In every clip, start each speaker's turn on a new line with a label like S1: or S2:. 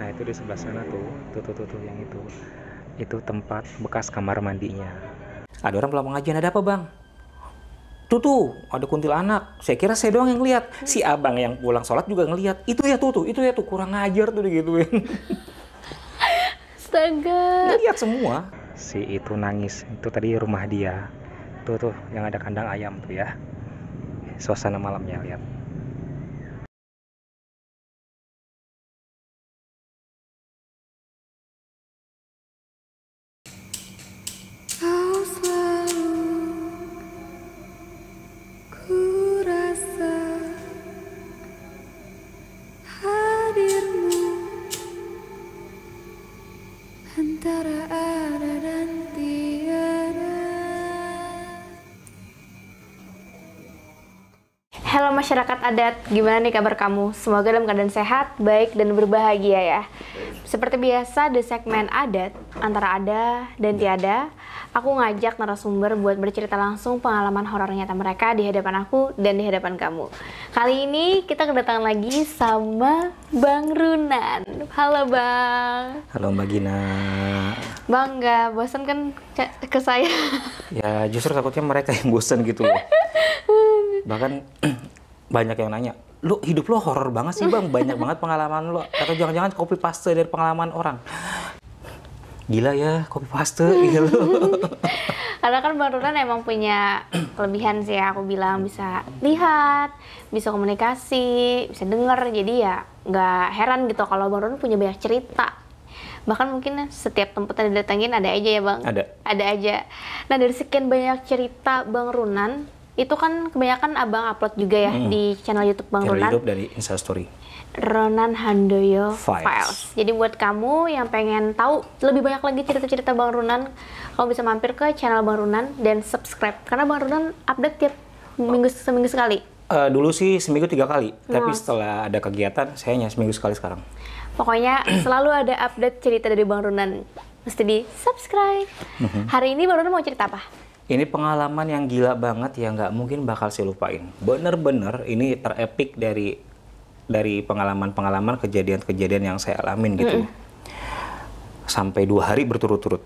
S1: Nah itu di sebelah sana tuh yang itu. Itu tempat bekas kamar mandinya. Ada orang pulang pengajian, ada apa bang? Tuh, ada kuntilanak. Saya kira saya doang yang lihat. Si abang yang pulang sholat juga ngelihat. Itu ya tuh, kurang ngajar tuh digituin.
S2: Astaga.
S1: Ngelihat semua. Si itu nangis, itu tadi rumah dia. Tuh, yang ada kandang ayam tuh ya. Suasana malamnya, lihat.
S3: Kau selalu ku rasa hadirmu antara ada dan tiada.
S2: Halo masyarakat adat, gimana nih kabar kamu? Semoga dalam keadaan sehat, baik, dan berbahagia ya. Seperti biasa di segmen adat, antara ada dan tiada, aku ngajak narasumber buat bercerita langsung pengalaman horor nyata mereka di hadapan aku dan di hadapan kamu. Kali ini kita kedatangan lagi sama Bang Runan. Halo Bang.
S1: Halo Mbak Gina.
S2: Bang, nggak bosan kan ke saya?
S1: Ya justru takutnya mereka yang bosan gitu loh. Bahkan banyak yang nanya, lu hidup lo horor banget sih bang, banyak banget pengalaman lo, atau jangan-jangan copy paste dari pengalaman orang. Gila ya, copy paste gitu.
S2: Karena kan Bang Runan emang punya kelebihan sih ya, aku bilang bisa lihat, bisa komunikasi, bisa denger, jadi ya nggak heran gitu kalau Bang Runan punya banyak cerita. Bahkan mungkin setiap tempat yang didatengin ada aja ya Bang? Ada aja. Nah dari sekian banyak cerita Bang Runan, itu kan kebanyakan abang upload juga ya di channel YouTube Bang Runan.
S1: YouTube dari Instastory.
S2: Ronan Handoyo
S1: Files.
S2: Files. Jadi buat kamu yang pengen tahu lebih banyak lagi cerita-cerita Bang Runan, kamu bisa mampir ke channel Bang Runan dan subscribe. Karena Bang Runan update tiap seminggu sekali.
S1: Dulu sih seminggu 3 kali, tapi setelah ada kegiatan, saya hanya seminggu sekali sekarang.
S2: Pokoknya selalu ada update cerita dari Bang Runan. Mesti di subscribe. Hari ini Bang Runan mau cerita apa?
S1: Ini pengalaman yang gila banget yang nggak mungkin bakal saya lupain. Bener-bener ini terepik dari pengalaman-pengalaman kejadian-kejadian yang saya alamin gitu. Sampai 2 hari berturut-turut.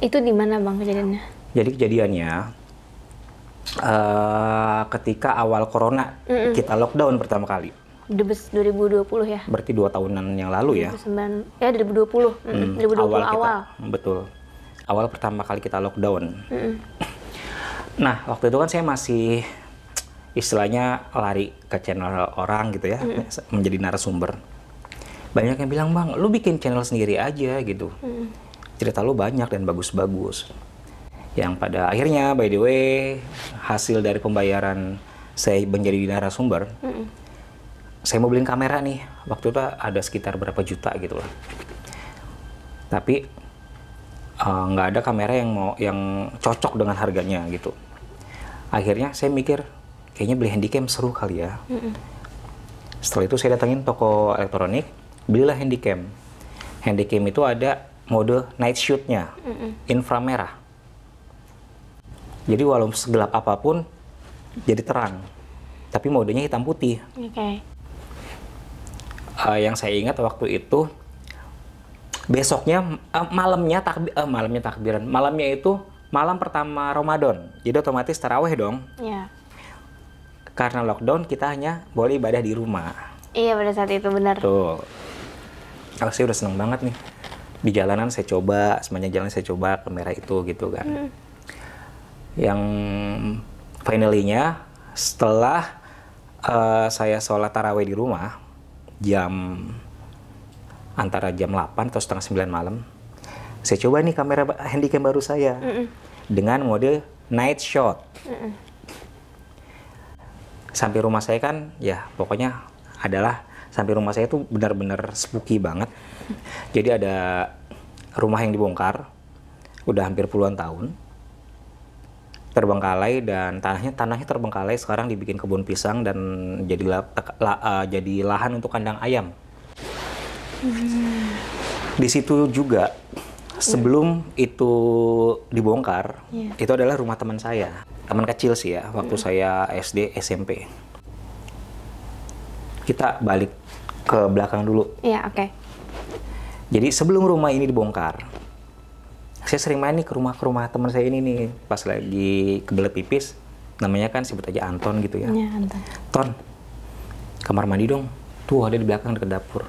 S2: Itu di mana Bang kejadiannya?
S1: Jadi kejadiannya ketika awal corona kita lockdown pertama kali.
S2: 2020 ya?
S1: Berarti 2 tahunan yang lalu ya?
S2: 2020. 2020 awal.
S1: Betul. Awal pertama kali kita lockdown. Nah, waktu itu kan saya masih istilahnya lari ke channel orang gitu ya, menjadi narasumber. Banyak yang bilang, bang, lu bikin channel sendiri aja gitu. Cerita lu banyak dan bagus-bagus. Yang pada akhirnya, by the way, hasil dari pembayaran saya menjadi narasumber, saya mau beliin kamera nih. Waktu itu ada sekitar berapa juta gitu lah. Tapi nggak ada kamera yang cocok dengan harganya gitu. Akhirnya saya mikir kayaknya beli handycam seru kali ya. Setelah itu saya datangin toko elektronik, belilah handycam. Handycam itu ada mode night shoot-nya, inframerah. Jadi walau segelap apapun jadi terang, tapi modenya hitam putih. Yang saya ingat waktu itu besoknya malamnya takbiran. Malamnya itu malam pertama Ramadan. Jadi otomatis taraweh dong.
S2: Iya.
S1: Karena lockdown kita hanya boleh ibadah di rumah.
S2: Iya pada saat itu benar.
S1: Tuh. Kalau saya udah seneng banget nih. Di jalanan saya coba, sepanjang jalan saya coba kamera itu gitu kan. Yang finally-nya setelah saya sholat taraweh di rumah antara jam 8 atau setengah 9 malam, saya coba nih kamera handycam baru saya dengan mode night shot. Sampai rumah saya kan, ya pokoknya sampai rumah saya tuh benar-benar spooky banget. Jadi ada rumah yang dibongkar, udah hampir puluhan tahun, terbengkalai dan tanahnya terbengkalai. Sekarang dibikin kebun pisang dan jadi lahan untuk kandang ayam. Di situ juga sebelum itu dibongkar, itu adalah rumah teman saya, teman kecil sih ya, waktu saya SD SMP. Kita balik ke belakang dulu.
S2: Iya, oke.
S1: Jadi sebelum rumah ini dibongkar, saya sering main nih ke rumah teman saya ini nih, pas lagi kebelet pipis, namanya kan sebut aja Anton gitu ya.
S2: Iya, Anton.
S1: Ton, kamar mandi dong. Tuh ada di belakang dekat dapur.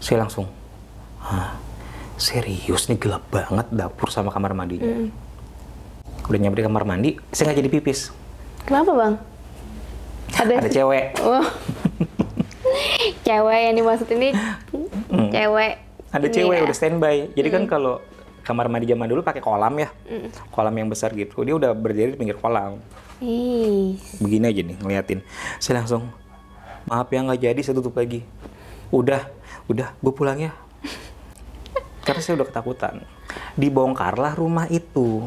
S1: Saya langsung, hah, serius nih gelap banget dapur sama kamar mandinya. Udah nyampe di kamar mandi, saya nggak jadi pipis.
S2: Kenapa bang?
S1: Ada cewek.
S2: Oh. Cewek yang dimaksud ini cewek.
S1: Ada
S2: ini
S1: cewek
S2: ya.
S1: udah standby. Jadi kan kalau kamar mandi zaman dulu pakai kolam ya, kolam yang besar gitu. Dia udah berdiri di pinggir kolam.
S2: Ih,
S1: Begini aja nih ngeliatin. Saya langsung, maaf ya nggak jadi, saya tutup lagi. Udah, gue pulang ya. Karena saya udah ketakutan. Dibongkarlah rumah itu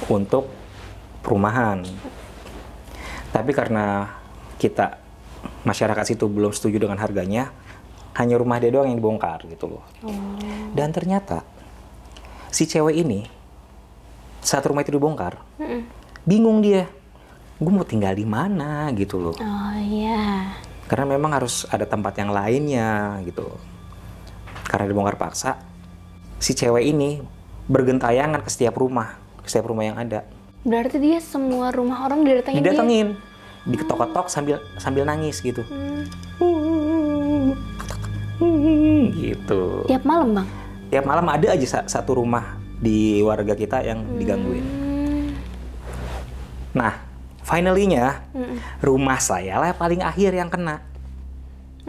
S1: untuk perumahan. Tapi karena kita masyarakat situ belum setuju dengan harganya, hanya rumah dia doang yang dibongkar gitu loh. Dan ternyata si cewek ini saat rumah itu dibongkar, bingung dia, gue mau tinggal di mana gitu loh.
S2: oh iya.
S1: Karena memang harus ada tempat yang lainnya gitu. Karena dibongkar paksa, si cewek ini bergentayangan ke setiap rumah yang ada.
S2: Berarti dia semua rumah orang didatengin dia?
S1: Didatengin, diketok-ketok sambil nangis gitu. Gitu.
S2: Tiap malam bang?
S1: Tiap malam ada aja satu rumah di warga kita yang digangguin. Nah, finally-nya rumah saya lah paling akhir yang kena.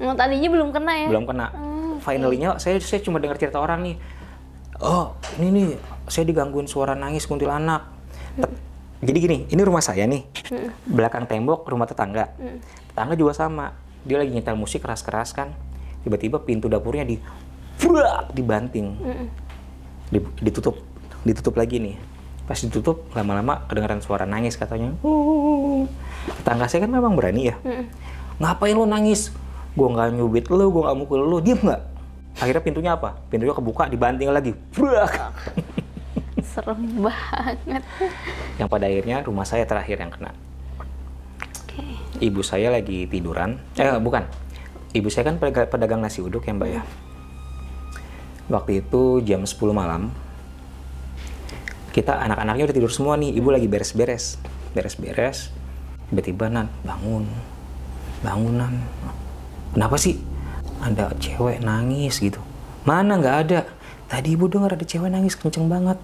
S2: Oh, tadinya belum kena ya?
S1: Belum kena. Finally-nya saya cuma dengar cerita orang nih. Oh, ini nih saya digangguin suara nangis kuntilanak. Jadi gini, ini rumah saya nih. Belakang tembok rumah tetangga. Tetangga juga sama. Dia lagi nyetel musik keras-keras kan. Tiba-tiba pintu dapurnya dibanting. Ditutup lagi nih. Pas ditutup, lama-lama kedengaran suara nangis katanya. Tetangga saya kan memang berani ya. Ngapain lo nangis? Gue nggak nyubit lo, gue nggak mukul lo, diem nggak? Akhirnya pintunya apa? Pintunya kebuka, dibanting lagi.
S2: Serem banget.
S1: Yang pada akhirnya rumah saya terakhir yang kena.
S2: Oke.
S1: Ibu saya lagi tiduran. Bukan. Ibu saya kan pedagang nasi uduk ya Mbak ya. Waktu itu jam 10 malam. Kita anak-anaknya udah tidur semua nih. Ibu lagi beres-beres. Tiba-tiba bangunan. Kenapa sih? Ada cewek nangis gitu. Mana nggak ada. Tadi ibu dengar ada cewek nangis kenceng banget.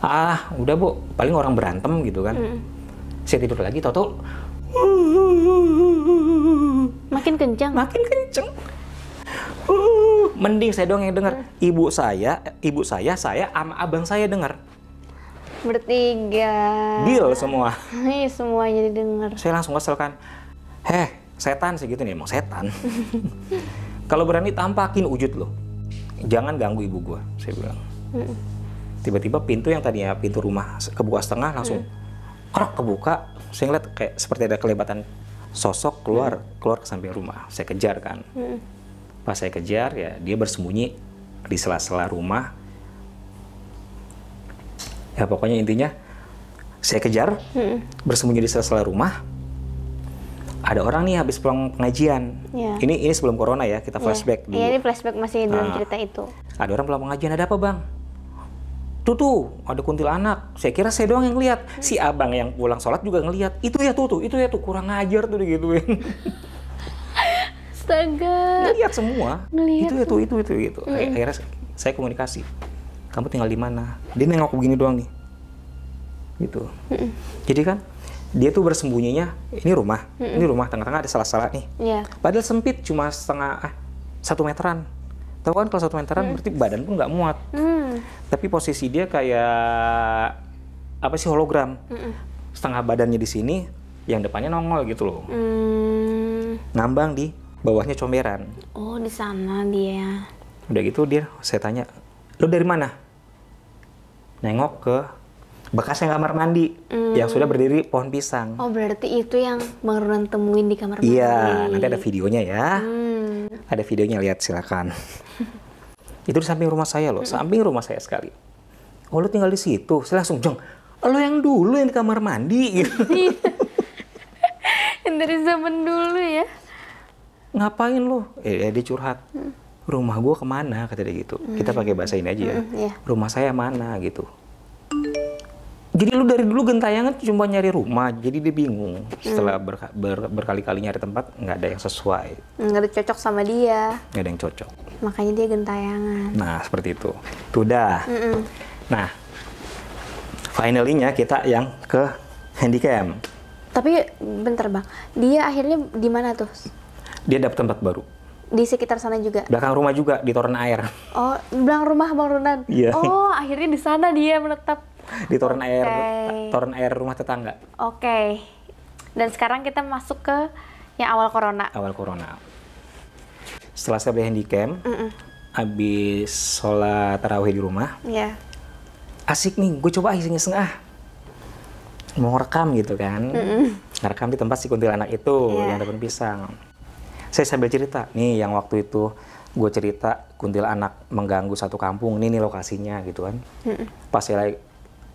S1: Ah, udah bu. Paling orang berantem gitu kan. Saya tidur lagi, tau-tau.
S2: Makin kencang?
S1: Makin kenceng. Mending saya doang yang dengar. Ibu saya, saya sama abang saya dengar.
S2: Bertiga.
S1: Deal semua.
S2: Ih, semuanya didengar.
S1: Saya langsung kesel kan. Setan segitu nih, emang setan. Kalau berani tampakin wujud lo. Jangan ganggu ibu gua, saya bilang. Tiba-tiba pintu yang tadinya pintu rumah kebuka setengah langsung krok kebuka. Saya ngeliat kayak seperti ada kelebatan sosok keluar ke samping rumah. Saya kejar kan. Pas saya kejar ya dia bersembunyi di sela-sela rumah. Ya pokoknya intinya saya kejar, bersembunyi di sela-sela rumah. Ada orang nih habis pulang pengajian.
S2: Yeah.
S1: Ini sebelum corona ya, kita flashback dulu.
S2: Iya, ini flashback masih dalam cerita itu.
S1: Ada orang pulang pengajian, ada apa bang? Tuh, ada kuntilanak. Saya kira saya doang yang lihat. Si abang yang pulang sholat juga ngelihat. Itu ya tuh, kurang ajar tuh digituin.
S2: Astaga.
S1: Ngelihat semua.
S2: Ngelihat
S1: Itu gitu. Akhirnya saya komunikasi. Kamu tinggal di mana? Dia nengok begini doang nih. Gitu. Jadi kan dia tuh bersembunyinya, ini rumah tengah-tengah ada salah-salah nih.
S2: Iya.
S1: Padahal sempit cuma 1 meteran. Tahu kan kalau 1 meteran berarti badan pun nggak muat. Tapi posisi dia kayak hologram. Setengah badannya di sini, yang depannya nongol gitu loh. Ngambang di bawahnya comberan.
S2: Oh, di sana dia.
S1: Udah gitu saya tanya, "Lu dari mana?" Nengok ke bekasnya kamar mandi yang sudah berdiri pohon pisang.
S2: Oh, berarti itu yang Bang Ronan temuin di kamar mandi.
S1: Iya, nanti ada videonya ya. Ada videonya, lihat silakan. Itu di samping rumah saya loh, samping rumah saya sekali. Oh, lu tinggal di situ? Saya langsung, "Jong, lo yang dulu yang di kamar mandi." Gitu.
S2: Yang dari zaman dulu ya.
S1: Ngapain lo? Dia curhat. rumah gue kemana, kata dia gitu. Kita pakai bahasa ini aja ya.
S2: Iya.
S1: Rumah saya mana gitu. Jadi lu dari dulu gentayangan cuma nyari rumah, jadi dia bingung. Setelah berkali-kali nyari tempat, nggak ada yang sesuai.
S2: Nggak ada cocok sama dia.
S1: Nggak ada yang cocok.
S2: Makanya dia gentayangan.
S1: Nah, seperti itu. Itu udah. Nah, finally-nya kita yang ke handycam.
S2: Tapi bentar Bang, dia akhirnya di mana tuh?
S1: Dia dapat tempat baru.
S2: Di sekitar sana juga?
S1: Belakang rumah juga, di toren air.
S2: Oh, belakang rumah Bang Ronan?
S1: Iya.
S2: Oh, akhirnya di sana dia menetap.
S1: Di toren air rumah tetangga.
S2: Oke. Dan sekarang kita masuk ke yang awal corona.
S1: Awal corona. Setelah saya beli handycam, habis sholat tarawih di rumah,
S2: Iya.
S1: asik nih, gue coba iseng-iseng mau rekam gitu kan. Ngerekam di tempat si kuntilanak itu yang daun pisang. Saya sambil cerita, nih yang waktu itu gue cerita kuntilanak mengganggu satu kampung, ini nih lokasinya gitu kan.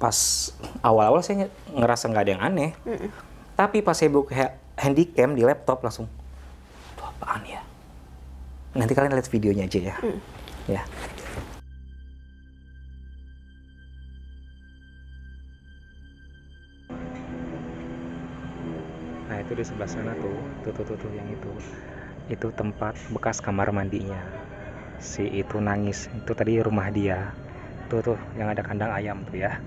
S1: Pas awal-awal saya ngerasa nggak ada yang aneh. Tapi pas saya buka handycam di laptop langsung, itu apaan ya? Nanti kalian lihat videonya aja ya. Ya. Nah itu di sebelah sana tuh yang itu tempat bekas kamar mandinya. Si itu nangis, itu tadi rumah dia. Tuh yang ada kandang ayam tuh ya.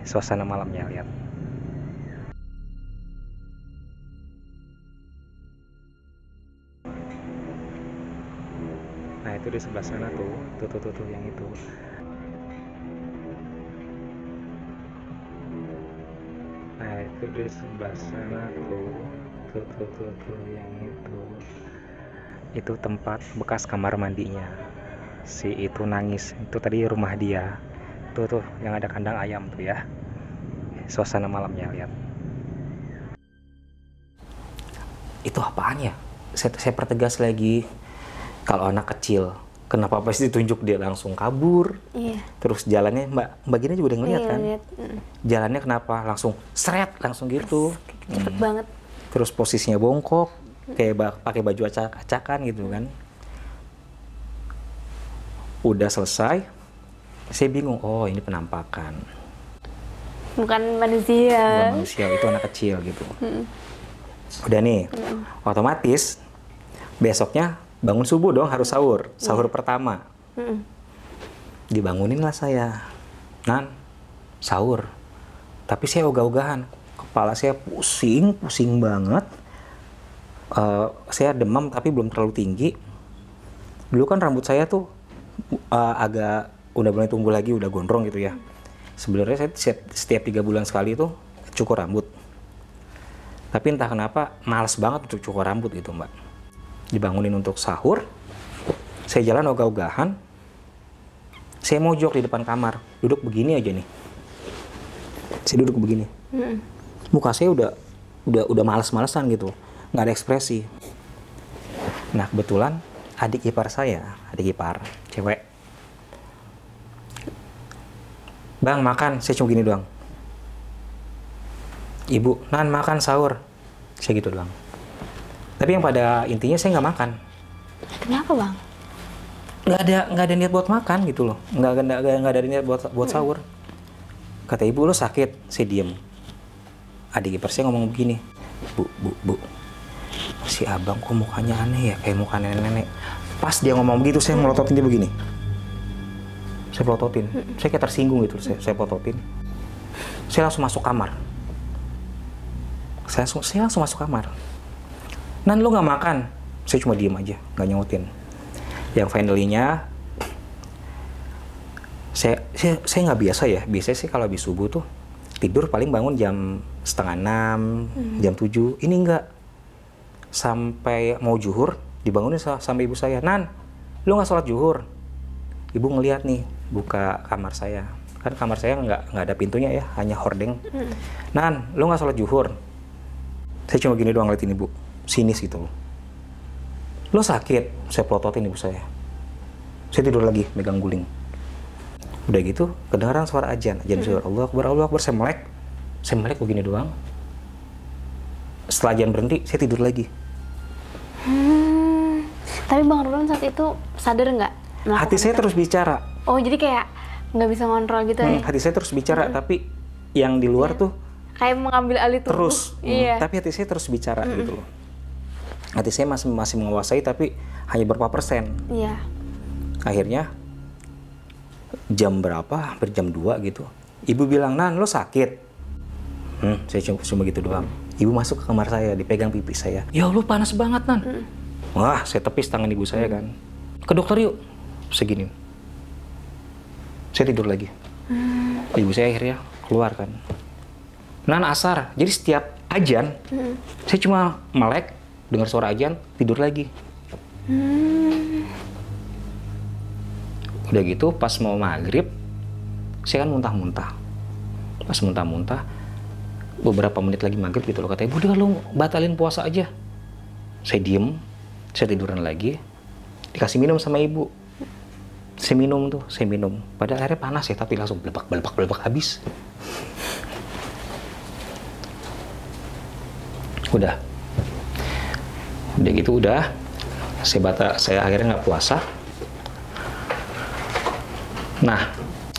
S1: Suasana malamnya lihat. Nah itu di sebelah sana tuh yang itu. Nah itu di sebelah sana tuh yang itu tempat bekas kamar mandinya. Si itu nangis, itu tadi rumah dia. Tuh yang ada kandang ayam tuh ya. Suasana malamnya lihat. Itu apaan ya? Saya pertegas lagi. Kalau anak kecil, kenapa pas ditunjuk dia langsung kabur?
S2: Iya.
S1: Terus jalannya Mbak Gina juga udah ngeliat kan?
S2: Lihat.
S1: Jalannya kenapa langsung seret langsung gitu?
S2: Cepet banget.
S1: Terus posisinya bongkok, kayak pakai baju acak-acakan gitu kan? Udah selesai, saya bingung. Oh ini penampakan.
S2: Bukan manusia.
S1: Bukan manusia, itu anak kecil gitu. Udah nih, otomatis besoknya bangun subuh dong, harus sahur pertama. Dibangunin lah saya, Nan, sahur. Tapi saya ogah-ogahan, kepala saya pusing banget. Saya demam tapi belum terlalu tinggi. Dulu kan rambut saya tuh agak udah mulai tumbuh lagi, udah gondrong gitu ya. Sebenarnya saya setiap 3 bulan sekali itu cukur rambut. Tapi entah kenapa males banget untuk cukur rambut gitu Mbak. Dibangunin untuk sahur, saya jalan ogah-ogahan, saya mojok di depan kamar, duduk begini aja nih. Saya duduk begini, muka saya udah males-malesan gitu, nggak ada ekspresi. Nah kebetulan adik ipar cewek, Bang makan, saya cuma gini doang. Ibu, Nan makan sahur, saya gitu doang. Tapi yang pada intinya saya nggak makan.
S2: Kenapa Bang?
S1: Nggak ada niat buat makan gitu loh. Nggak ada niat buat sahur. Kata ibu, lo sakit? Saya diem. Adik ipar saya ngomong begini, Bu, si abang kok mukanya aneh ya, kayak muka nenek-nenek. Pas dia ngomong begitu, saya melototin dia begini. Saya pelototin. Saya kayak tersinggung gitu, saya pelototin. Saya langsung masuk kamar. Saya langsung masuk kamar. Nan lu nggak makan? Saya cuma diem aja, nggak nyautin. Yang finally-nya, saya nggak biasa ya. Biasanya sih kalau habis subuh tuh tidur paling bangun jam 5:30, jam 7. Ini enggak. Sampai mau zuhur dibangunin sama ibu saya. Nan, lu nggak sholat zuhur? Ibu ngeliat nih, buka kamar saya. Kan kamar saya nggak ada pintunya ya, hanya hordeng. Nan, lu nggak sholat zuhur? Saya cuma gini doang ngeliatin ibu. Sinis gitu loh. Lo sakit? Saya pelototin ibu saya. Saya tidur lagi, megang guling. Udah gitu, kedengaran suara ajan suara Allah Akbar. Saya melek begini doang. Setelah ajan berhenti, saya tidur lagi.
S2: Tapi Bang Rudon saat itu sadar nggak?
S1: Hati saya terus bicara.
S2: Oh, jadi kayak nggak bisa ngontrol gitu ya?
S1: Hati saya terus bicara, tapi yang di luar tuh
S2: Kayak mengambil alih tubuh.
S1: terus.
S2: Iya.
S1: Tapi hati saya terus bicara gitu loh. Hati saya masih menguasai, tapi hanya berapa persen.
S2: Iya.
S1: Akhirnya jam berapa? Hampir jam 2 gitu. Ibu bilang, "Nan, lo sakit?" Saya cuma gitu doang. Ibu masuk ke kamar saya, dipegang pipi saya. "Ya Allah, panas banget, Nan." Wah, saya tepis tangan ibu saya kan. "Ke dokter yuk." Segini. Saya tidur lagi. Ibu saya akhirnya keluar kan. Nan, asar. Jadi setiap ajan, saya cuma melek, dengar suara ajan, tidur lagi. Udah gitu, pas mau maghrib, saya kan muntah-muntah. Pas muntah-muntah, beberapa menit lagi maghrib gitu loh, kata ibu, udah lu batalin puasa aja. Saya diem, saya tiduran lagi, dikasih minum sama ibu. Saya minum. Pada akhirnya panas ya, tapi langsung belebak habis. Udah gitu udah. Saya akhirnya nggak puasa. Nah,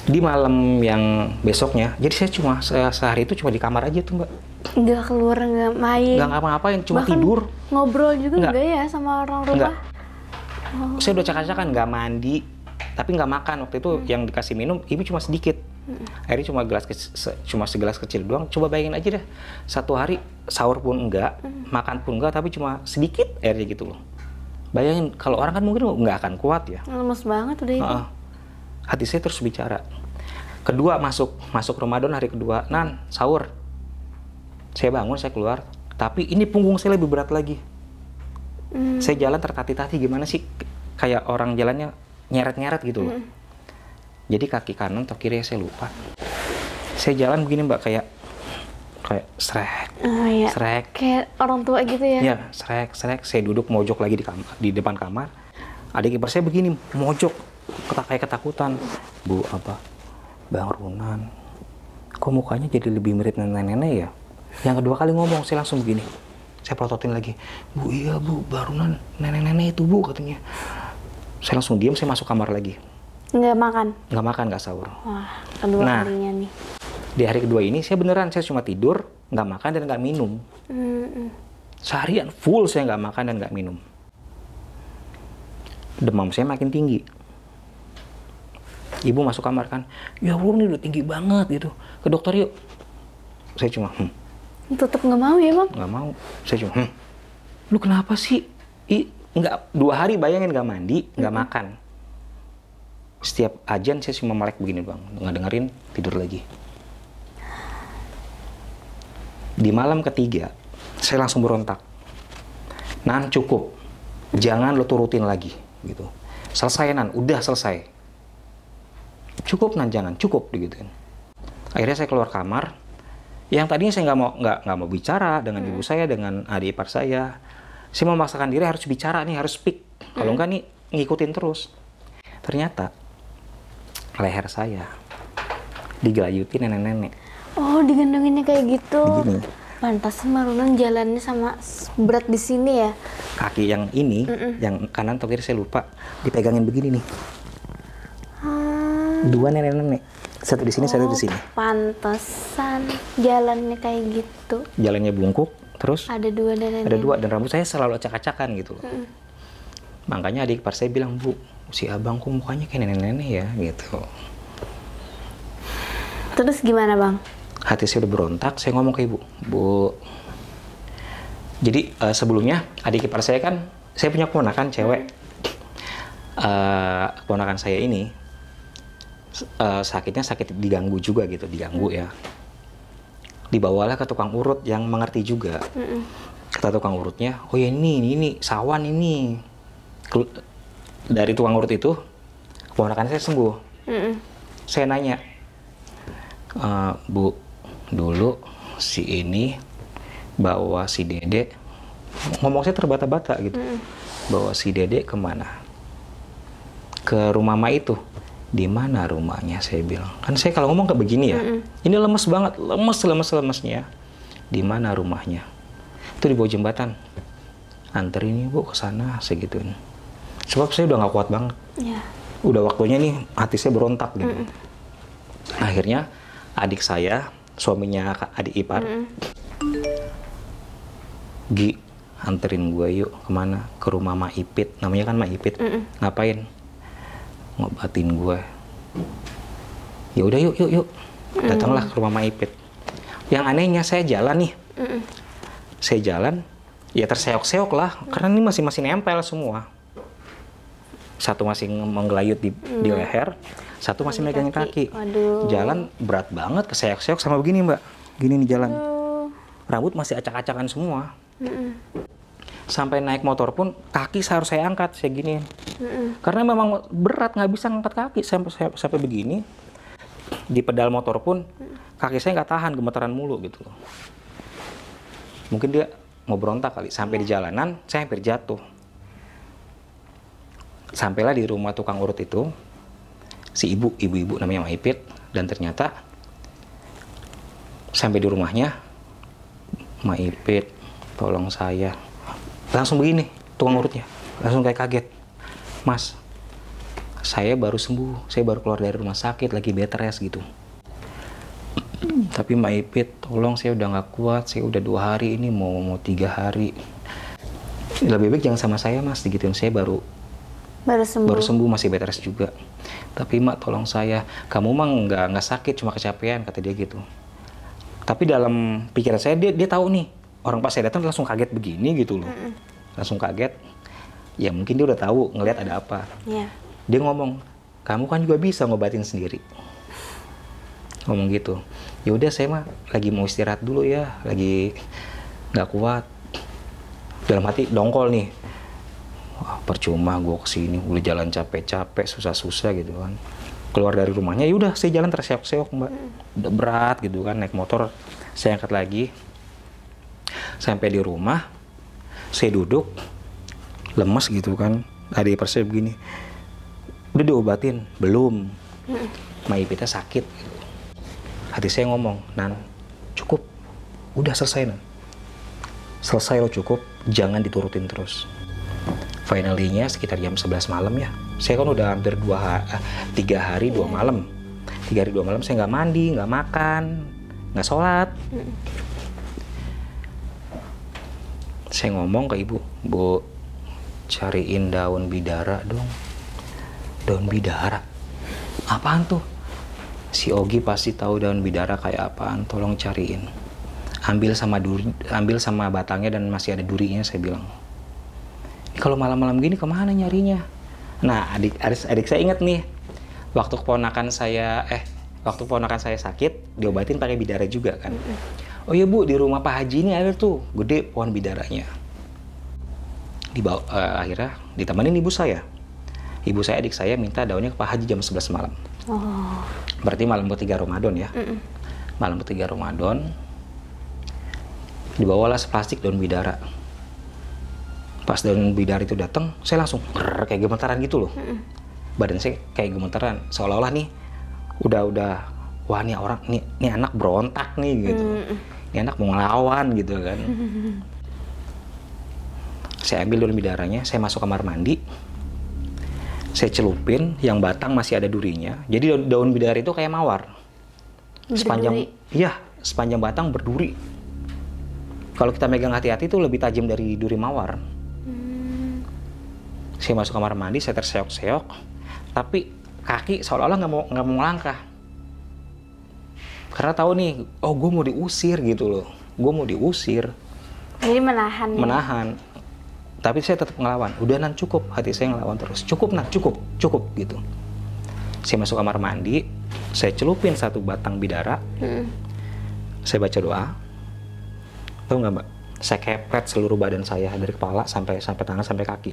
S1: di malam yang besoknya, jadi saya sehari itu cuma di kamar aja tuh, Mbak.
S2: Nggak keluar, nggak main.
S1: Nggak ngapa-ngapain, cuma
S2: Bahkan
S1: tidur.
S2: Ngobrol juga
S1: Nggak.
S2: nggak ya sama orang rumah?
S1: Nggak. Saya udah cakap-cakan nggak mandi, tapi nggak makan. Waktu itu yang dikasih minum, ibu cuma sedikit. Akhirnya cuma segelas kecil doang. Coba bayangin aja deh, satu hari sahur pun enggak, makan pun enggak, tapi cuma sedikit airnya gitu loh. Bayangin, kalau orang kan mungkin nggak akan kuat ya.
S2: Lemes banget udah itu.
S1: Hati saya terus bicara. Kedua masuk Ramadan hari kedua, Nan, sahur. Saya bangun, saya keluar, tapi ini punggung saya lebih berat lagi. Saya jalan tertati-tati, gimana sih? Kayak orang jalannya nyeret-nyeret gitu loh. Jadi kaki kanan atau kiri saya lupa. Saya jalan begini, Mbak, kayak srek.
S2: Oh, iya.
S1: Srek.
S2: Kayak orang tua gitu ya?
S1: Iya, srek. Saya duduk mojok lagi di depan kamar. Adik ipar saya begini, mojok, kayak ketakutan. "Bu, apa? Bang Runan, kok mukanya jadi lebih mirip nenek-nenek ya?" Yang kedua kali ngomong, saya langsung begini. Saya prototin lagi. "Bu, iya Bu, Bang Runan, nenek-nenek itu Bu," katanya. Saya langsung diam, saya masuk kamar lagi.
S2: Nggak makan?
S1: Nggak makan, nggak sahur.
S2: Wah, kedua kalinya nih.
S1: Di hari kedua ini, saya beneran, saya cuma tidur, nggak makan dan nggak minum. Seharian full saya nggak makan dan nggak minum. Demam saya makin tinggi. Ibu masuk kamar kan, "Ya Allah, ini udah tinggi banget gitu. Ke dokter yuk." Saya cuma,
S2: Tetep nggak mau ya, Bang?
S1: nggak mau. Saya cuma, "Lu kenapa sih?" Nggak, 2 hari bayangin nggak mandi, nggak makan. Setiap ajan saya cuma melek begini, Bang. Nggak dengerin, tidur lagi. Di malam ketiga, saya langsung berontak. "Nan, cukup. Jangan lo turutin lagi." Gitu. "Selesai, Nan. Udah selesai. Cukup, Nan. Jangan. Cukup." Digituin. Akhirnya saya keluar kamar. Yang tadinya saya nggak mau bicara dengan ibu saya, dengan adik ipar saya. Saya memaksakan diri harus bicara nih, harus speak. Kalau enggak nih, ngikutin terus. Ternyata leher saya digelayutin nenek-nenek.
S2: Oh, digendonginnya kayak gitu.
S1: Begini.
S2: Pantasan Bang Runan jalannya sama berat di sini ya?
S1: Kaki yang ini, yang kanan atau kiri saya lupa, dipegangin begini nih. 2 nenek-nenek. Satu di sini, satu di sini.
S2: Pantasan jalannya kayak gitu.
S1: Jalannya bungkuk, terus
S2: Ada 2 nenek.
S1: ada 2, dan rambut saya selalu acak-acakan gitu loh. Makanya adik ipar saya bilang, "Bu, si abang kok mukanya kayak nenek-nenek ya?" Gitu.
S2: Terus gimana, Bang?
S1: Hati saya udah berontak, saya ngomong ke ibu, "Bu." Jadi sebelumnya adik ipar saya kan, saya punya keponakan cewek. Keponakan saya ini sakitnya sakit diganggu juga gitu, diganggu ya. Dibawalah ke tukang urut yang mengerti juga. Kata tukang urutnya, "Oh ya ini sawan ini." Dari tukang urut itu, keponakan saya sembuh. Saya nanya, "Bu, dulu si ini bawa si Dede," ngomong saya terbata-bata gitu, "bawa si Dede kemana?" "Ke rumah Ma itu." "Di mana rumahnya?" saya bilang. Kan saya kalau ngomong kayak begini ya, ini lemes banget, lemesnya. "Di mana rumahnya?" "Itu di bawah jembatan." "Anterin Ibu ke sana," saya gituin. Sebab saya udah nggak kuat banget.
S2: Iya.
S1: Udah waktunya nih hati saya berontak gitu. Akhirnya adik saya, suaminya adik ipar, Gi, anterin gue yuk kemana? Ke rumah Ma Ipit, namanya kan Ma Ipit. Ngapain? Ngobatin gue. Ya udah yuk. Datanglah ke rumah Ma Ipit. Yang anehnya saya jalan nih. Saya jalan, ya terseok-seok lah, karena ini masih nempel semua. Satu masih menggelayut di leher, satu masih megangin kaki.
S2: Waduh.
S1: Jalan berat banget, keseok-seok sama begini mbak. Gini nih jalan. Rambut masih acak-acakan semua. Sampai naik motor pun kaki harus saya angkat, saya giniin. Karena memang berat, nggak bisa ngangkat kaki sampai begini. Di pedal motor pun kaki saya nggak tahan, gemeteran mulu gitu. Mungkin dia mau berontak kali. Sampai di jalanan saya hampir jatuh. Sampailah di rumah tukang urut itu, si ibu-ibu namanya Ma Ipit, dan ternyata sampai di rumahnya, Ma Ipit, tolong saya. Langsung begini, tukang urutnya, langsung kayak kaget. Mas, saya baru sembuh, saya baru keluar dari rumah sakit, lagi bed rest gitu. Tapi Ma Ipit, tolong saya udah nggak kuat, saya udah 2 hari ini, mau 3 hari. Lebih baik jangan sama saya mas, digituin. Saya baru sembuh, masih bed rest juga. Tapi mak tolong saya, kamu mah nggak sakit, cuma kecapean, kata dia gitu. Tapi dalam pikiran saya dia tahu nih, orang pas saya datang langsung kaget begini gitu loh. Langsung kaget. Ya mungkin dia udah tahu ngelihat ada apa. Dia ngomong, kamu kan juga bisa ngobatin sendiri. Ngomong gitu. Ya udah saya mah lagi mau istirahat dulu ya, lagi nggak kuat. Dalam hati dongkol nih. Wah, percuma gue kesini, udah jalan capek-capek, susah-susah gitu kan. Keluar dari rumahnya, ya udah saya jalan terseok-seok mbak. Udah berat gitu kan, naik motor saya angkat lagi. Sampai di rumah, saya duduk, lemes gitu kan. Adik ipar saya begini, udah diobatin? Belum. Ma Ipitnya sakit gitu. Hati saya ngomong, Nan, cukup, udah selesai Nan. Selesai lo, cukup, jangan diturutin terus. Finally-nya sekitar jam 11 malam ya. Saya kan udah hampir 3 hari 2 malam. 3 hari 2 malam saya nggak mandi, nggak makan, nggak sholat. Saya ngomong ke ibu, Bu, cariin daun bidara dong. Daun bidara? Apaan tuh? Si Ogi pasti tahu daun bidara kayak apaan, tolong cariin. Ambil sama batangnya dan masih ada durinya, saya bilang. Kalau malam-malam gini kemana nyarinya? Nah, adik saya ingat nih, waktu keponakan saya sakit, diobatin pakai bidara juga kan. Oh iya Bu, di rumah Pak Haji ini ada tuh, gede pohon bidaranya. Akhirnya ditemenin ibu saya. Ibu saya, adik saya minta daunnya ke Pak Haji jam 11 malam. Berarti malam ketiga Ramadan ya. Malam ketiga Ramadan, dibawalah seplastik daun bidara. Pas daun bidara itu datang, saya langsung kayak gemetaran gitu loh. Badan saya kayak gemetaran, seolah-olah nih udah wah nih orang nih anak berontak nih gitu. Ini anak mau ngelawan gitu kan. Saya ambil daun bidaranya, saya masuk kamar mandi. Saya celupin, yang batang masih ada durinya. Jadi daun bidara itu kayak mawar. Sepanjang batang berduri. Kalau kita megang hati-hati itu lebih tajam dari duri mawar. Saya masuk kamar mandi, saya terseok-seok, tapi kaki seolah-olah nggak mau melangkah. Karena tahu nih, oh gue mau diusir gitu loh, gue mau diusir.
S2: Jadi menahan.
S1: Menahan. Tapi saya tetap ngelawan. Udah Nan, cukup, hati saya ngelawan terus. Cukup Nan, cukup gitu. Saya masuk kamar mandi, saya celupin 1 batang bidara, saya baca doa. Tahu nggak Mbak? Saya kepret seluruh badan saya dari kepala sampai tangan sampai kaki.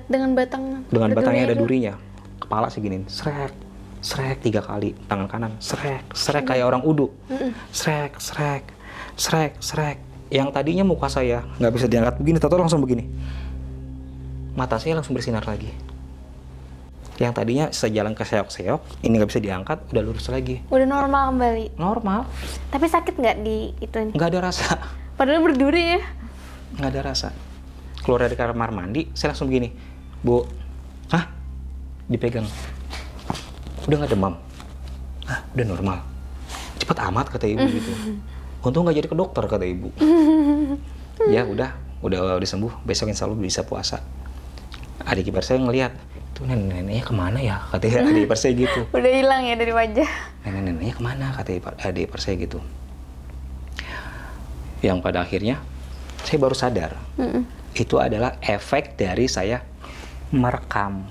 S2: Dengan batang.
S1: Dengan batangnya ada durinya. Kepala segini, srek 3 kali. Tangan kanan, srek kayak orang udu. Srek. Yang tadinya muka saya nggak bisa diangkat begini, tahu langsung begini. Mata saya langsung bersinar lagi. Yang tadinya sejalan keseok-seok, ini nggak bisa diangkat, udah lurus lagi.
S2: Udah normal kembali.
S1: Normal.
S2: Tapi sakit nggak di ituin?
S1: Nggak ada rasa.
S2: Padahal berduri ya?
S1: Nggak ada rasa. Keluar dari kamar mandi, saya langsung begini, Bu, dipegang. Udah nggak demam? Ah, udah normal. Cepet amat kata ibu gitu. Untung nggak jadi ke dokter kata ibu. Ya udah sembuh. Besok insya Allah bisa puasa. Adik ipar saya ngelihat, tuh neneknya kemana ya? Katanya adik ipar saya gitu.
S2: Udah hilang ya dari wajah.
S1: Neneknya kemana? Kata adik ipar saya gitu. Yang pada akhirnya saya baru sadar. Itu adalah efek dari saya merekam.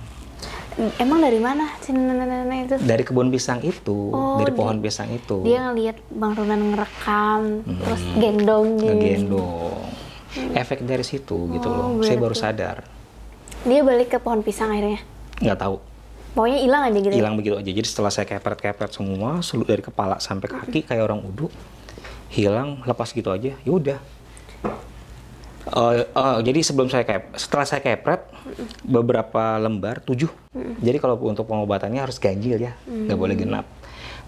S2: Emang dari mana si nenek-nenek itu?
S1: Dari kebun pisang itu, dari pohon pisang itu.
S2: Dia ngelihat Bang Ronan ngerekam, terus gendongin.
S1: Ngegendong. Efek dari situ gitu loh. Saya baru sadar.
S2: Dia balik ke pohon pisang akhirnya?
S1: Nggak tahu.
S2: Pokoknya hilang aja gitu.
S1: Hilang begitu aja. Jadi setelah saya kepret-kepret semua, seluruh dari kepala sampai kaki kayak orang udu, hilang, lepas gitu aja. Ya udah. Jadi setelah saya kepret beberapa lembar 7. Jadi kalau untuk pengobatannya harus ganjil ya, nggak boleh genap.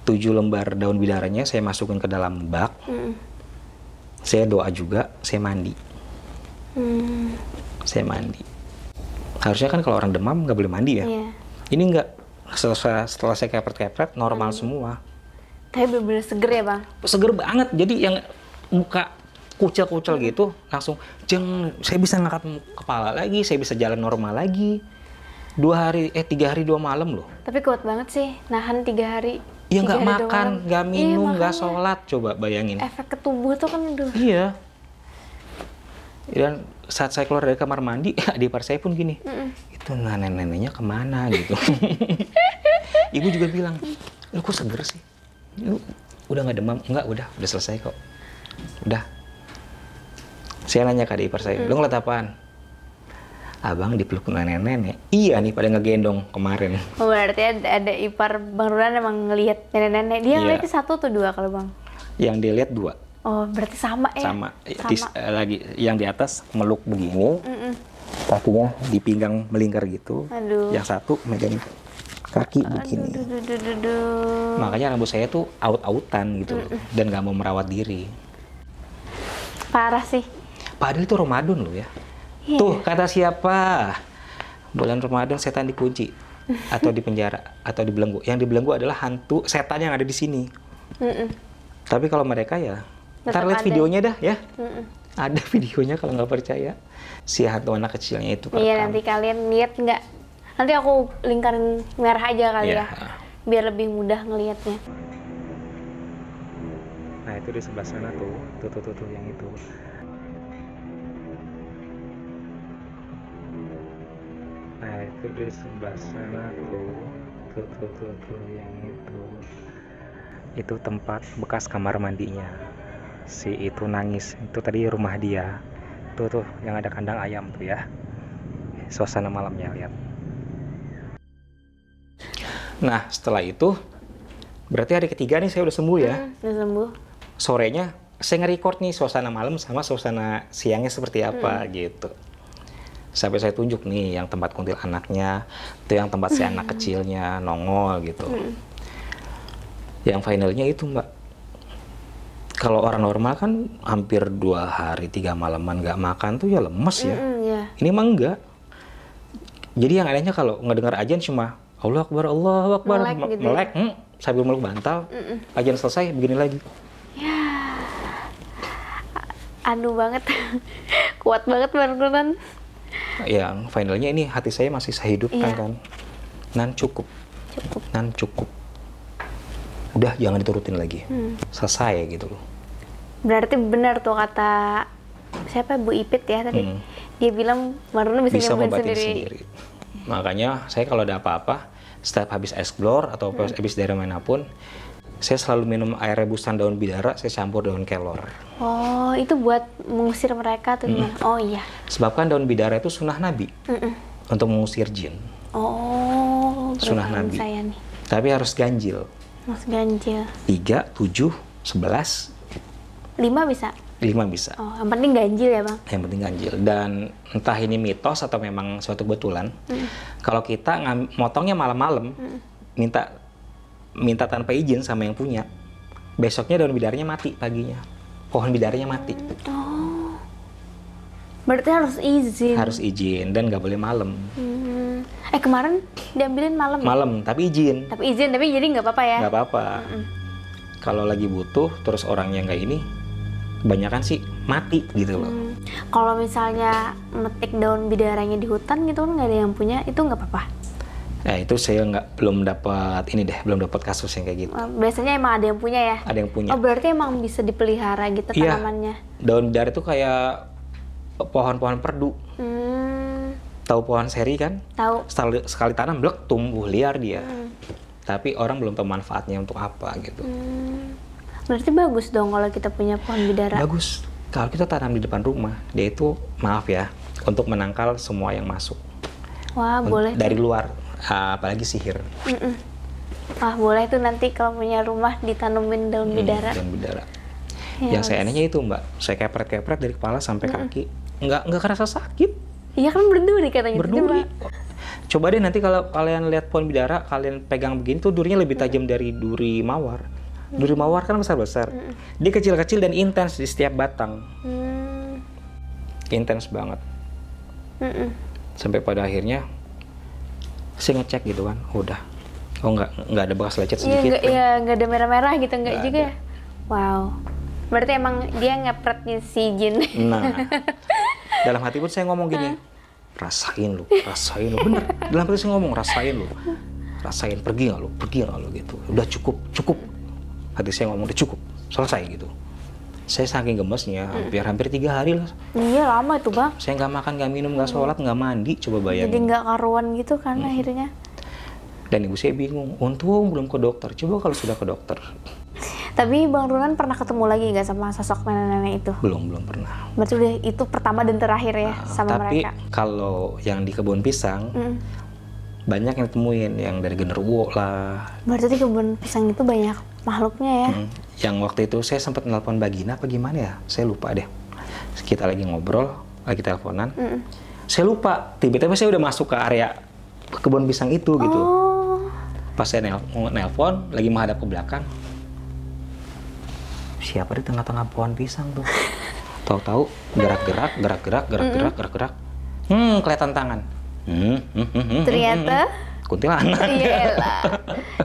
S1: 7 lembar daun bidaranya saya masukin ke dalam bak. Saya doa juga, saya mandi. Saya mandi. Harusnya kan kalau orang demam nggak boleh mandi ya.
S2: Iya.
S1: Ini nggak. Setelah saya kepret-kepret normal semua.
S2: Tapi bener-bener seger ya Bang?
S1: Seger banget. Jadi yang muka kucel-kucel gitu langsung saya bisa ngangkat kepala lagi, saya bisa jalan normal lagi. 3 hari 2 malam loh.
S2: Tapi kuat banget sih, nahan 3 hari.
S1: Ya nggak
S2: 3 hari, 2
S1: makan,
S2: malam.
S1: nggak minum,
S2: Iya,
S1: nggak
S2: makanya.
S1: sholat, coba bayangin.
S2: Efek ke tubuh tuh kan aduh.
S1: Iya. Dan saat saya keluar dari kamar mandi, adik ipar saya pun gini, itu nenek-neneknya kemana gitu. Ibu juga bilang, lu kok seger sih? Lu udah nggak demam? Enggak, udah selesai kok. Udah. Saya nanya ke adik ipar saya, lu ngeliat apaan? Abang dipeluk nenek-nenek. Iya nih, pada ngegendong kemarin.
S2: Oh, berarti ada ipar Bang Ronan emang ngelihat nenek-nenek. Dia
S1: Iya.
S2: ngeliatnya 1 atau 2 kalau Bang?
S1: Yang dilihat 2.
S2: Oh, berarti sama ya?
S1: Sama. Lagi yang di atas meluk begini, kakinya di pinggang melingkar gitu.
S2: Aduh.
S1: Yang satu megang kaki begini.
S2: Aduh.
S1: Makanya rambut saya tuh aut-autan gitu loh, dan nggak mau merawat diri.
S2: Parah sih.
S1: Padahal itu Ramadan loh ya.
S2: Iya.
S1: Tuh kata siapa? Bulan Ramadan setan dikunci atau di penjara atau dibelenggu. Yang dibelenggu adalah hantu setan yang ada di sini. Tapi kalau mereka ya, ntar
S2: Tetap
S1: lihat
S2: ada.
S1: videonya dah ya. Ada videonya kalau nggak percaya. Si hantu anak kecilnya itu
S2: Iya,
S1: kerekam.
S2: nanti kalian lihat nggak? Nanti aku lingkarin merah aja kali
S1: Iya.
S2: ya. Biar lebih mudah ngelihatnya.
S1: Nah itu di sebelah sana tuh yang itu. Nah itu di sebelah sana tuh yang itu. Itu tempat bekas kamar mandinya. Si itu nangis. Itu tadi rumah dia. Tuh yang ada kandang ayam tuh ya. Suasana malamnya lihat. Nah setelah itu berarti hari ketiga nih saya udah sembuh ya.
S2: Udah sembuh.
S1: Sorenya saya nge-record nih suasana malam sama suasana siangnya seperti apa gitu. Sampai saya tunjuk nih yang tempat kuntil anaknya, itu yang tempat si anak kecilnya nongol gitu. Yang finalnya itu Mbak, kalau orang normal kan hampir 2 hari 3 malaman nggak makan tuh ya lemes ya.
S2: Iya.
S1: Ini mah enggak. Jadi yang adanya kalau ngedengar ajan cuma Allah Akbar, Allah Akbar,
S2: Melek gitu ya?
S1: melek, sambil meluk bantal. Ajan selesai begini lagi.
S2: Ya. Anu banget. Kuat banget Bang Ronan.
S1: Yang finalnya ini hati saya masih saya hidupkan
S2: Iya.
S1: kan. Nan cukup. Nan cukup. Udah jangan diturutin lagi. Selesai gitu loh.
S2: Berarti benar tuh kata siapa Bu Ipit ya tadi. Dia bilang Bang Ronan bisa nyembuhin
S1: ngobatin
S2: sendiri.
S1: sendiri. Makanya saya kalau ada apa-apa, setiap habis explore atau habis dari manapun, saya selalu minum air rebusan daun bidara, saya campur daun kelor.
S2: Oh, itu buat mengusir mereka tuh gimana? Oh iya.
S1: Sebab kan daun bidara itu sunnah Nabi untuk mengusir jin.
S2: Oh,
S1: Sunnah
S2: pengetahuan
S1: Nabi.
S2: saya nih.
S1: Tapi harus ganjil.
S2: Mas ganjil.
S1: 3, 7, 11,
S2: 5 bisa?
S1: 5 bisa.
S2: Oh, yang penting ganjil ya Bang?
S1: Yang penting ganjil. Dan entah ini mitos atau memang suatu kebetulan, kalau kita motongnya malam-malam, minta tanpa izin sama yang punya, besoknya daun bidaranya mati paginya, pohon bidaranya mati.
S2: Oh. Berarti harus izin.
S1: Harus izin dan nggak boleh malam.
S2: Kemarin diambilin malam.
S1: Malam, tapi izin.
S2: Tapi jadi nggak apa-apa ya?
S1: Nggak apa-apa. Kalau lagi butuh, terus orangnya nggak ini, kebanyakan sih mati gitu loh.
S2: Kalau misalnya metik daun bidaranya di hutan gitu kan nggak ada yang punya, itu nggak apa-apa?
S1: Nah itu saya belum dapat kasus yang kayak gitu.
S2: Biasanya emang ada yang punya ya?
S1: Ada yang punya.
S2: Oh berarti emang bisa dipelihara gitu tanamannya?
S1: Iya, daun bidara itu kayak pohon-pohon perdu. Tahu pohon seri kan?
S2: Tahu.
S1: Sekali tanam, blek, tumbuh liar dia. Tapi orang belum tahu manfaatnya untuk apa gitu.
S2: Berarti bagus dong kalau kita punya pohon bidara.
S1: Bagus. Kalau kita tanam di depan rumah, dia itu maaf ya, untuk menangkal semua yang masuk.
S2: Wah, boleh.
S1: Dari luar, apalagi sihir.
S2: Wah, boleh tuh nanti kalau punya rumah ditanemin daun bidara.
S1: Daun bidara.
S2: Ya,
S1: Yang saya anehnya itu Mbak, saya kepret-kepret dari kepala sampai kaki. Nggak kerasa sakit.
S2: Iya kan berduri katanya.
S1: Berduri. Coba deh nanti kalau kalian lihat pohon bidara, kalian pegang begini tuh durinya lebih tajam dari duri mawar. Duri mawar kan besar-besar. Dia kecil-kecil dan intens di setiap batang. Intens banget. Sampai pada akhirnya saya ngecek gitu kan, udah. Oh nggak ada bekas lecet sedikit.
S2: Iya nggak ada merah-merah gitu nggak juga.
S1: Ada.
S2: Ya? Wow. Berarti emang dia ngepretnya si jin.
S1: Nah, dalam hati pun saya ngomong gini, rasain lu, bener. Dalam hati saya ngomong, rasain, pergi nggak lu gitu. Udah cukup. Hati saya ngomong, udah cukup, selesai gitu. Saya saking gemesnya, hampir 3 hari lah.
S2: Iya lama tuh Bang.
S1: Saya nggak makan, nggak minum, nggak sholat, nggak mandi, coba bayangin.
S2: Jadi nggak karuan gitu kan akhirnya.
S1: Dan ibu saya bingung, untung belum ke dokter, coba kalau sudah ke dokter.
S2: Tapi Bang Runan pernah ketemu lagi nggak sama sosok nenek-nenek itu?
S1: Belum pernah.
S2: Berarti udah itu pertama dan terakhir ya sama mereka?
S1: Tapi kalau yang di kebun pisang, banyak yang ditemuin, yang dari genderuwo lah.
S2: Berarti di kebun pisang itu banyak makhluknya ya?
S1: Yang waktu itu saya sempat nelpon Bagina apa gimana ya, saya lupa deh. Kita lagi ngobrol, lagi teleponan, saya lupa. Tiba-tiba saya udah masuk ke area kebun pisang itu gitu. Pas saya nelpon, lagi menghadap ke belakang, siapa di tengah-tengah pohon pisang tuh? Tahu-tahu gerak-gerak. Kelihatan tangan.
S2: Ternyata
S1: kuntilanak.
S2: Iyalah.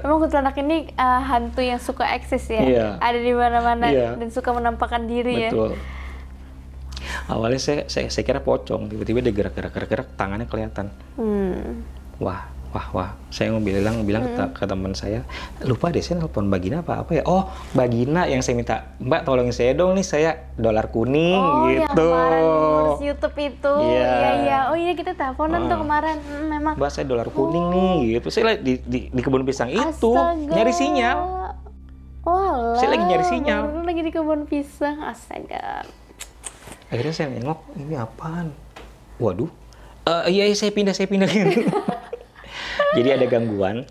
S2: Emang kuntilanak ini hantu yang suka eksis ya?
S1: Iya.
S2: Ada di mana-mana
S1: Iya.
S2: dan suka menampakkan diri ya?
S1: Betul. Awalnya saya kira pocong, tiba-tiba dia gerak, tangannya kelihatan. Wah. Saya mau bilang ke teman saya, lupa deh saya nelpon Bagina apa ya? Oh, Bagina yang saya minta, Mbak tolongin saya dong nih, saya dolar kuning gitu.
S2: Oh, yang kemarin ngurus YouTube itu.
S1: Iya.
S2: Iya. Oh iya kita teleponan tuh kemarin. Memang.
S1: Mbak saya dolar kuning nih gitu. Saya lagi di kebun pisang itu
S2: Astaga.
S1: nyari sinyal.
S2: Walah.
S1: Saya lagi nyari sinyal.
S2: Baru lagi di kebun pisang. Astaga.
S1: Akhirnya saya nengok, ini apaan? Waduh. Iya saya pindah gitu. Jadi ada gangguan,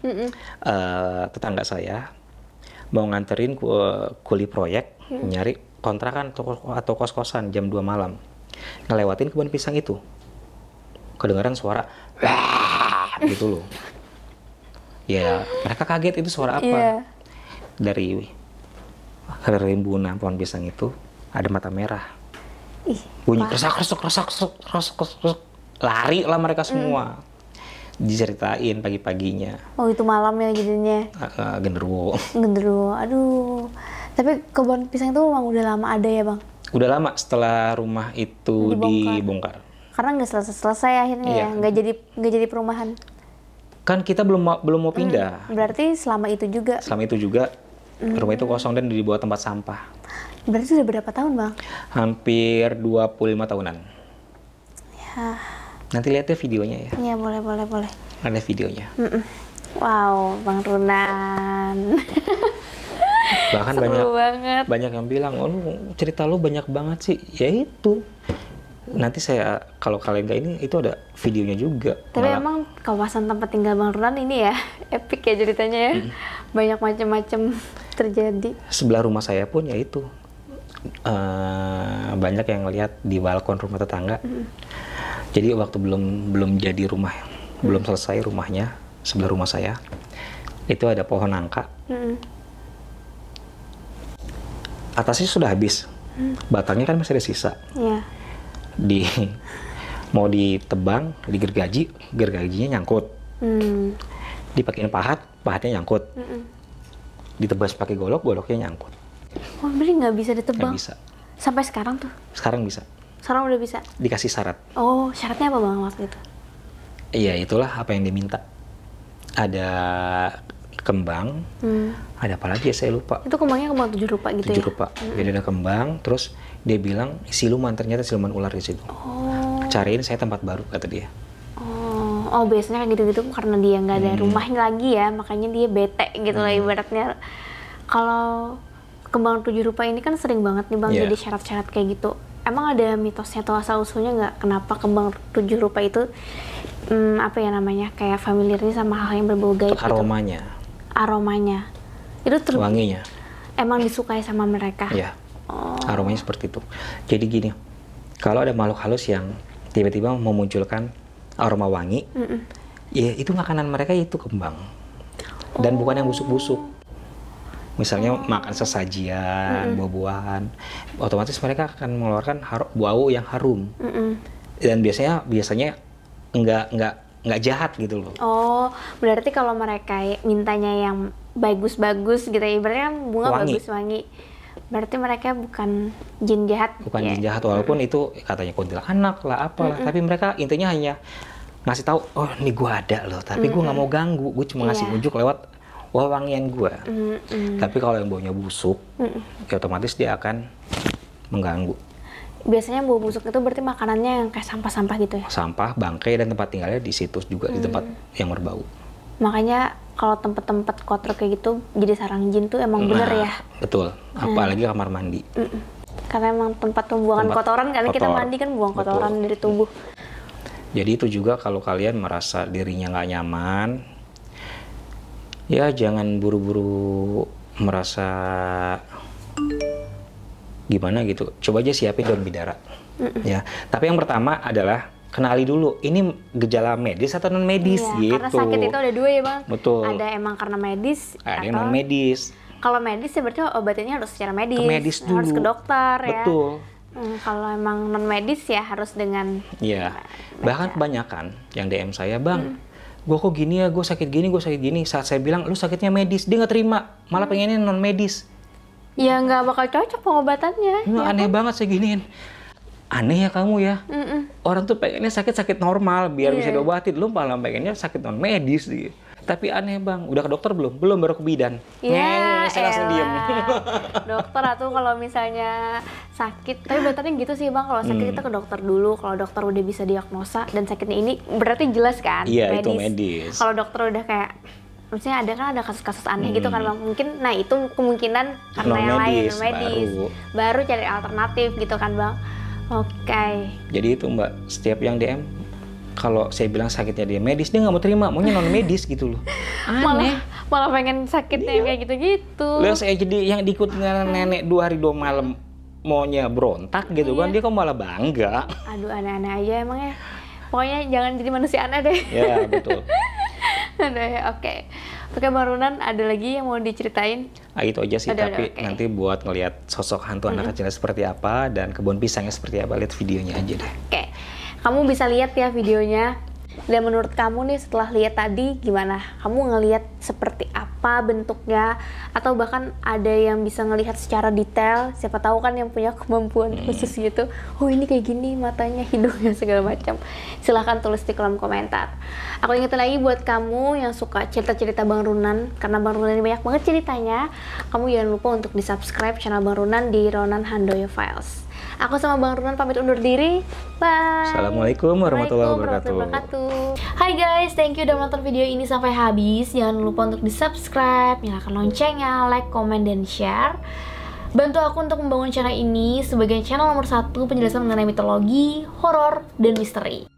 S1: tetangga saya mau nganterin kuli proyek, nyari kontrakan atau kos-kosan jam 2 malam. Ngelewatin kebun pisang itu. Kedengaran suara, wah, gitu loh. Ya, mereka kaget itu suara apa.
S2: Yeah.
S1: Dari rimbunan pohon pisang itu ada mata merah. Bunyi kresak. Lari lah mereka semua. Diceritain pagi-paginya.
S2: Oh itu malam ya jadinya.
S1: Genderuwo.
S2: Aduh. Tapi kebun pisang itu memang udah lama ada ya Bang?
S1: Udah lama setelah rumah itu dibongkar.
S2: Karena nggak selesai akhirnya
S1: Iya.
S2: ya, nggak jadi perumahan.
S1: Kan kita belum mau pindah.
S2: Berarti selama itu juga.
S1: Rumah itu kosong dan dibuat tempat sampah.
S2: Berarti udah berapa tahun Bang?
S1: Hampir 25 tahunan.
S2: Ya.
S1: Nanti lihat deh videonya ya.
S2: Iya boleh.
S1: Ada videonya.
S2: Wow, Bang Runan.
S1: Bahkan
S2: Seru banget.
S1: banyak yang bilang, oh cerita lu banyak banget sih. Ya itu. Nanti saya kalau kalian nggak ini itu ada videonya juga.
S2: Tapi emang kawasan tempat tinggal Bang Runan ini ya epic ya ceritanya ya. Banyak macam-macam terjadi.
S1: Sebelah rumah saya pun ya itu. Banyak yang lihat di balkon rumah tetangga. Jadi waktu belum jadi rumah, belum selesai rumahnya sebelah rumah saya, itu ada pohon nangka. Atasnya sudah habis, batangnya kan masih ada sisa.
S2: Iya.
S1: mau ditebang, gergajinya nyangkut. Dipakein pahatnya nyangkut. Ditebas pakai goloknya nyangkut.
S2: Oh, berarti nggak bisa ditebang?
S1: Nggak bisa.
S2: Sampai sekarang tuh?
S1: Sekarang bisa.
S2: Sekarang udah bisa?
S1: Dikasih syarat.
S2: Oh, syaratnya apa Bang waktu itu?
S1: Iya, itulah apa yang diminta. Ada kembang, ada apa lagi ya saya lupa.
S2: Itu kembangnya kembang 7 rupa gitu
S1: 7
S2: ya?
S1: rupa. Jadi ada kembang, terus dia bilang siluman, ternyata siluman ular di situ.
S2: Oh.
S1: Cariin saya tempat baru, kata dia.
S2: Oh, biasanya kayak gitu-gitu karena dia nggak ada rumahnya lagi ya, makanya dia bete gitu lah ibaratnya. Kalau kembang 7 rupa ini kan sering banget nih Bang jadi syarat-syarat kayak gitu. Emang ada mitosnya atau asal-usulnya nggak kenapa kembang 7 rupa itu apa ya namanya, kayak familiarnya sama hal yang berbau gaib gitu? Aromanya. Itu
S1: Wanginya.
S2: Emang disukai sama mereka?
S1: Iya. Aromanya seperti itu. Jadi gini, kalau ada makhluk halus yang tiba-tiba memunculkan aroma wangi, ya itu makanan mereka itu kembang. Dan bukan yang busuk-busuk. Misalnya makan sesajian, buah-buahan, otomatis mereka akan mengeluarkan bau yang harum. Dan biasanya nggak jahat gitu loh.
S2: Oh, berarti kalau mereka mintanya yang bagus-bagus gitu ya, ibaratnya bunga
S1: wangi.
S2: bagus wangi. Berarti mereka bukan jin jahat.
S1: Bukan jin jahat, walaupun itu katanya kuntilanak lah, apalah. Tapi mereka intinya hanya ngasih tahu, oh ini gua ada loh, tapi gua nggak mau ganggu, gua cuma ngasih unjuk lewat wangian gua. Tapi kalau yang baunya busuk, ya otomatis dia akan mengganggu.
S2: Biasanya bau busuk itu berarti makanannya yang kayak sampah-sampah gitu ya?
S1: Sampah, bangkai, dan tempat tinggalnya di situ juga, di tempat yang berbau.
S2: Makanya kalau tempat-tempat kotor kayak gitu jadi sarang jin tuh emang bener ya?
S1: Betul, apalagi kamar mandi.
S2: Karena emang tempat pembuangan kotoran, karena kita mandi kan buang kotoran dari tubuh.
S1: Jadi itu juga kalau kalian merasa dirinya nggak nyaman, ya jangan buru-buru merasa gimana gitu. Coba aja siapin daun bidara. Ya. Tapi yang pertama adalah kenali dulu ini gejala medis atau non medis gitu.
S2: Karena sakit itu ada 2 ya Bang.
S1: Betul.
S2: Ada emang karena medis,
S1: ada yang non medis.
S2: Kalau medis ya berarti obatnya harus secara medis.
S1: Ke medis dulu.
S2: Harus ke dokter ya.
S1: Betul.
S2: Kalau emang non medis ya harus dengan.
S1: Iya. Bahkan kebanyakan yang DM saya, Bang, gue kok gini ya, gue sakit gini. Saat saya bilang lu sakitnya medis, dia nggak terima, malah pengennya non medis.
S2: Ya nggak bakal cocok pengobatannya.
S1: Ya, aneh banget saya giniin. Aneh ya kamu ya. Orang tuh pengennya sakit normal biar bisa diobatin. Lu malah pengennya sakit non medis gitu. Tapi aneh Bang, udah ke dokter belum? Belum, baru ke bidan.
S2: Iya,
S1: saya langsung diem.
S2: Dokter atau kalau misalnya sakit, tapi dokternya gitu sih Bang, kalau sakit kita ke dokter dulu. Kalau dokter udah bisa diagnosa dan sakitnya ini berarti jelas kan?
S1: Iya, itu medis.
S2: Kalau dokter udah kayak, maksudnya ada kasus-kasus aneh gitu kan Bang, mungkin, nah itu kemungkinan karena yang lain, medis. Baru cari alternatif gitu kan Bang. Oke.
S1: Jadi itu Mbak, setiap yang DM, kalau saya bilang sakitnya dia medis, dia nggak mau terima, maunya non medis gitu loh. Aneh.
S2: Malah pengen sakitnya kayak gitu-gitu.
S1: Lalu saya jadi yang diikut nenek 2 hari 2 malam maunya berontak gitu kan, dia kok malah bangga.
S2: Aduh, aneh-aneh aja emang ya. Pokoknya jangan jadi manusia aneh deh.
S1: Ya betul.
S2: Oke. Oke Bang Runan, ada lagi yang mau diceritain?
S1: Itu aja sih, tapi nanti buat ngelihat sosok hantu anak kecilnya seperti apa dan kebun pisangnya seperti apa, lihat videonya aja deh.
S2: Oke. Kamu bisa lihat ya videonya. Dan menurut kamu nih setelah lihat tadi gimana? Kamu ngelihat seperti apa bentuknya? Atau bahkan ada yang bisa ngelihat secara detail? Siapa tahu kan yang punya kemampuan khusus gitu. Oh ini kayak gini matanya, hidungnya segala macam. Silahkan tulis di kolom komentar. Aku ingetin lagi buat kamu yang suka cerita-cerita Bang Runan, karena Bang Runan ini banyak banget ceritanya. Kamu jangan lupa untuk di subscribe channel Bang Runan di Ronan Handoyo Files. Aku sama Bang Runan pamit undur diri. Bye.
S1: Assalamualaikum warahmatullahi wabarakatuh.
S2: Hai guys, thank you udah menonton video ini sampai habis. Jangan lupa untuk di subscribe, nyalakan loncengnya, like, comment, dan share. Bantu aku untuk membangun channel ini sebagai channel nomor 1 penjelasan mengenai mitologi, horor, dan misteri.